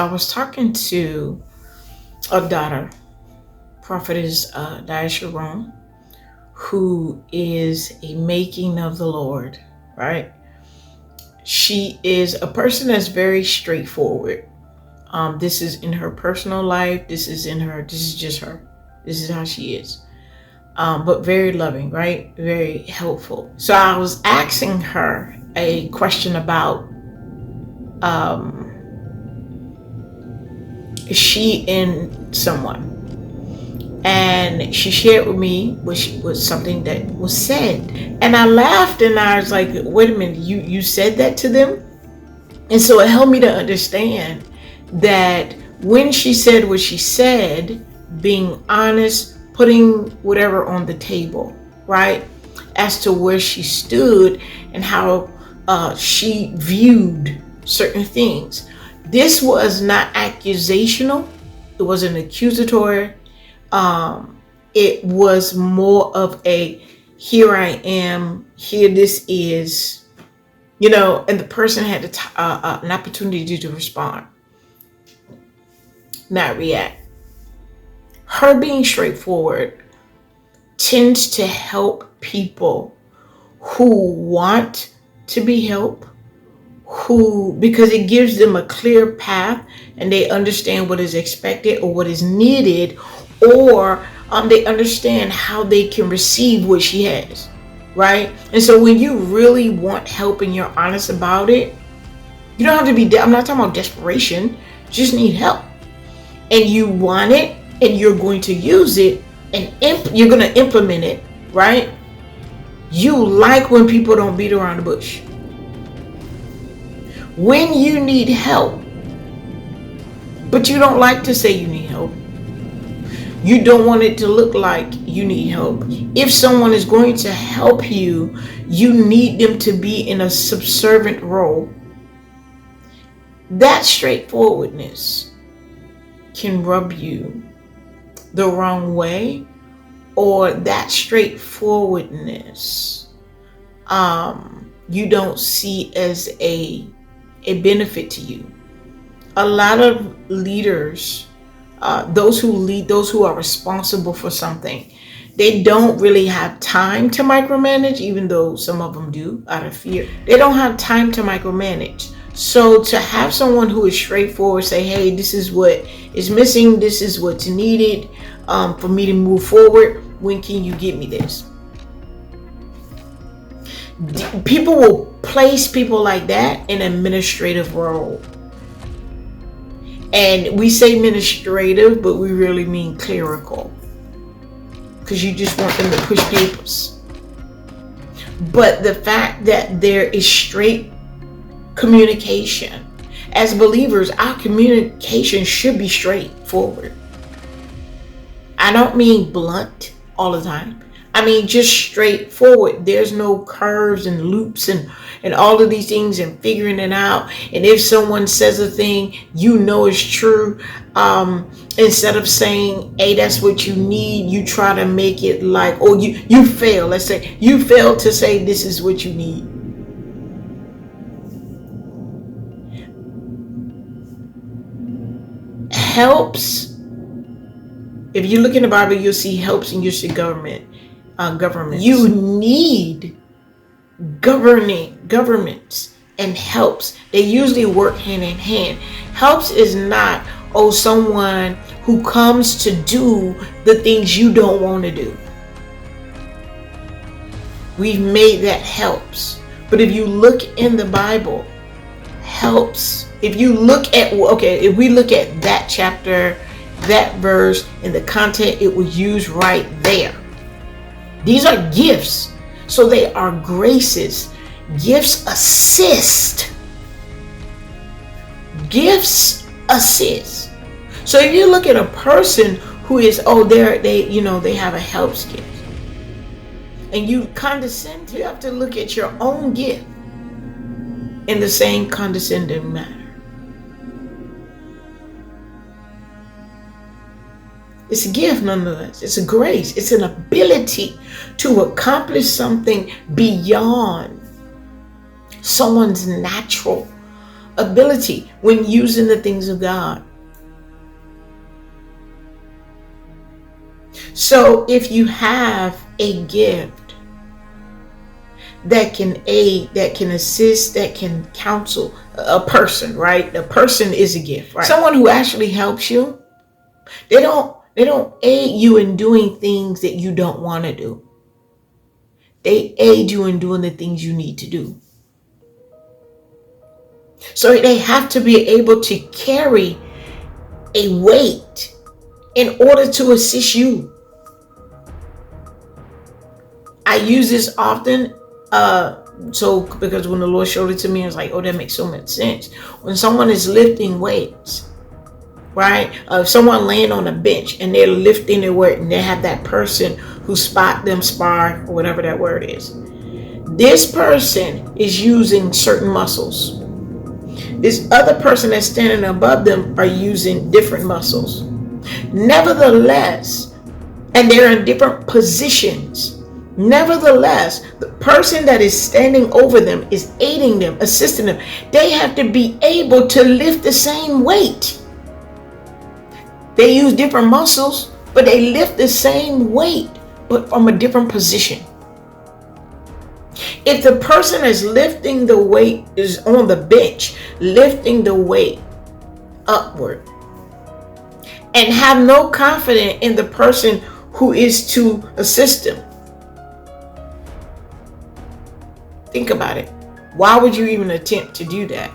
I was talking to a daughter, prophetess Diasharon, who is a making of the Lord, right? She is a person that's very straightforward. This is in her personal life. This is just her. This is how she is. But very loving, right? Very helpful. So I was asking her a question about um, is she in someone? And she shared with me, which was something that was said. And I laughed and I was like, wait a minute, you said that to them? And so it helped me to understand that when she said what she said, being honest, putting whatever on the table, right? As to where she stood and how she viewed certain things. This was not accusational. It wasn't accusatory. It was more of a, here I am, here this is, and the person had an opportunity to respond, not react. Her being straightforward tends to help people who want to be helped, because it gives them a clear path and they understand what is expected or what is needed, or they understand how they can receive what she has, right? And so when you really want help and you're honest about it, you don't have to be, I'm not talking about desperation, you just need help. And you want it and you're going to use it and you're going to implement it, right? You like when people don't beat around the bush. When you need help, but you don't like to say you need help, you don't want it to look like you need help. If someone is going to help you, you need them to be in a subservient role. That straightforwardness can rub you the wrong way, or that straightforwardness you don't see as a benefit to you. A lot of leaders, those who lead, those who are responsible for something, they don't really have time to micromanage, even though some of them do out of fear. They don't have time to micromanage. So to have someone who is straightforward say, hey, this is what is missing, this is what's needed for me to move forward, when can you get me this? People will place people like that in an administrative role. And we say administrative, but we really mean clerical, because you just want them to push papers. But the fact that there is straight communication, as believers, our communication should be straightforward. I don't mean blunt all the time. I mean just straightforward. There's no curves and loops and all of these things and figuring it out. And if someone says a thing you know is true, instead of saying, hey, that's what you need, you try to make it like, or you fail. Let's say you fail to say this is what you need. Helps. If you look in the Bible, you'll see helps and you'll see governments. You need governments and helps. They usually work hand in hand. Helps is not, someone who comes to do the things you don't want to do. We've made that helps. But if you look in the Bible, helps. If we look at that chapter, that verse, and the content it was used right there. These are gifts. So they are graces. Gifts assist. Gifts assist. So if you look at a person who is, they have a helps gift, and you condescend, you have to look at your own gift in the same condescending manner. It's a gift nonetheless. It's a grace. It's an ability to accomplish something beyond someone's natural ability when using the things of God. So if you have a gift that can aid, that can assist, that can counsel a person, right? A person is a gift, right? Someone who actually helps you, they don't aid you in doing things that you don't want to do. They aid you in doing the things you need to do. So they have to be able to carry a weight in order to assist you. I use this often, because when the Lord showed it to me, I was like, oh, that makes so much sense. When someone is lifting weights, right? If someone laying on a bench and they're lifting their weight, and they have that person who spar, or whatever that word is. This person is using certain muscles. This other person that's standing above them are using different muscles. Nevertheless, and they're in different positions. Nevertheless, the person that is standing over them is aiding them, assisting them. They have to be able to lift the same weight. They use different muscles, but they lift the same weight, but from a different position. If the person is lifting the weight, is on the bench, lifting the weight upward, and have no confidence in the person who is to assist them, think about it. Why would you even attempt to do that?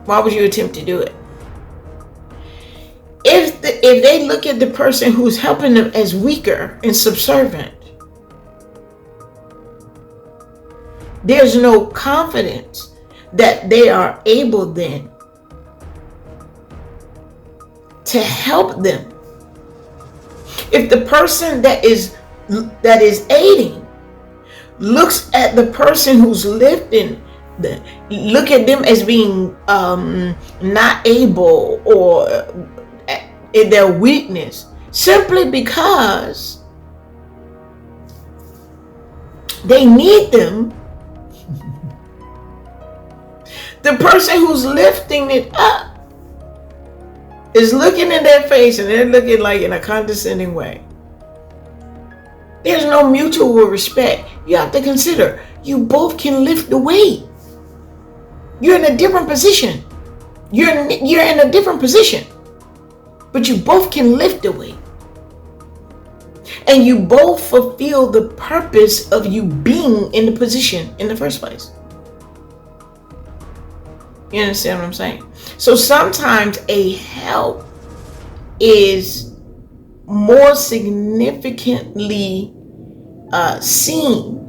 Why would you attempt to do it? If they look at the person who's helping them as weaker and subservient, there's no confidence that they are able then to help them. If the person that is aiding looks at the person who's lifting, look at them as being not able, or in their weakness, simply because they need them, the person who's lifting it up is looking in their face, and they're looking like in a condescending way. There's no mutual respect. You have to consider, you both can lift the weight. You're in a different position. You're in a different position, but you both can lift the weight. And you both fulfill the purpose of you being in the position in the first place. You understand what I'm saying? So sometimes a help is more significantly seen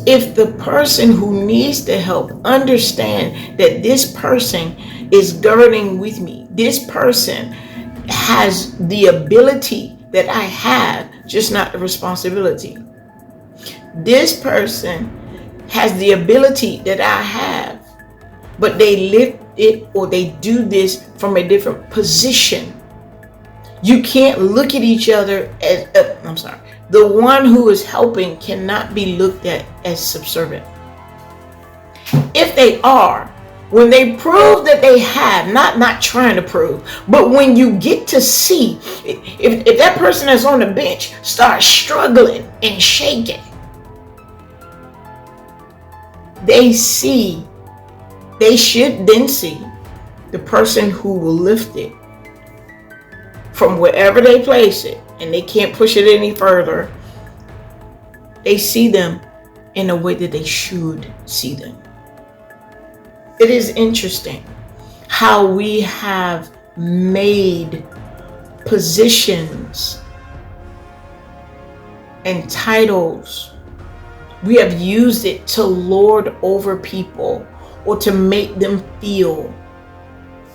if the person who needs the help understand that this person is girding with me. This person has the ability that I have, just not the responsibility. This person has the ability that I have, but they lift it, or they do this from a different position. You can't look at each other as, the one who is helping cannot be looked at as subservient. If they are, when they prove that they have, not trying to prove, but when you get to see, if that person that's on the bench starts struggling and shaking, they should then see the person who will lift it from wherever they place it, and they can't push it any further. They see them in a way that they should see them. It is interesting how we have made positions and titles, we have used it to lord over people or to make them feel.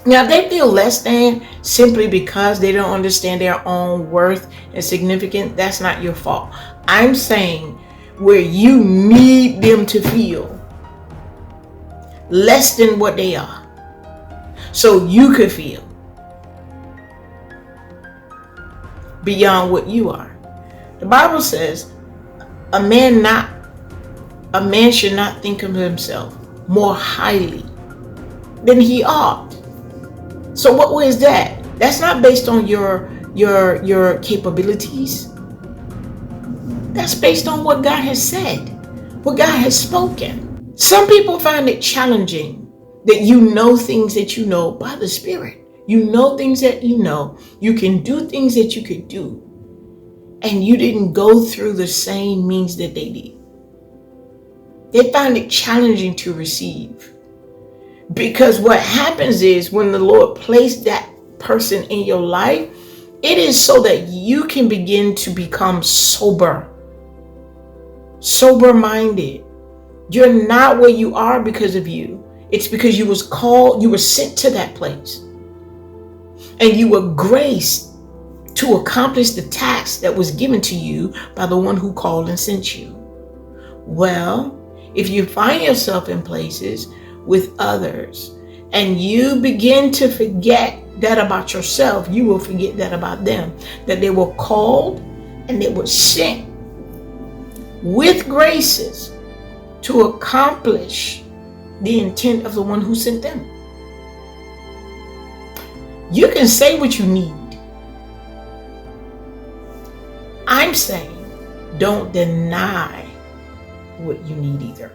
Now, if they feel less than simply because they don't understand their own worth and significance, that's not your fault. I'm saying where you need them to feel less than what they are, so you could feel beyond what you are. The Bible says a man not a man should not think of himself more highly than he ought. So what was that? That's not based on your capabilities. That's based on what God has said, what God has spoken. Some people find it challenging that you know things that you know by the Spirit. You know things that you know. You can do things that you could do. And you didn't go through the same means that they did. They find it challenging to receive. Because what happens is when the Lord placed that person in your life, it is so that you can begin to become sober-minded. You're not where you are because of you. It's because you was called, you were sent to that place. And you were graced to accomplish the task that was given to you by the one who called and sent you. Well, if you find yourself in places with others and you begin to forget that about yourself, you will forget that about them, that they were called and they were sent with graces to accomplish the intent of the one who sent them. You can say what you need. I'm saying don't deny what you need either.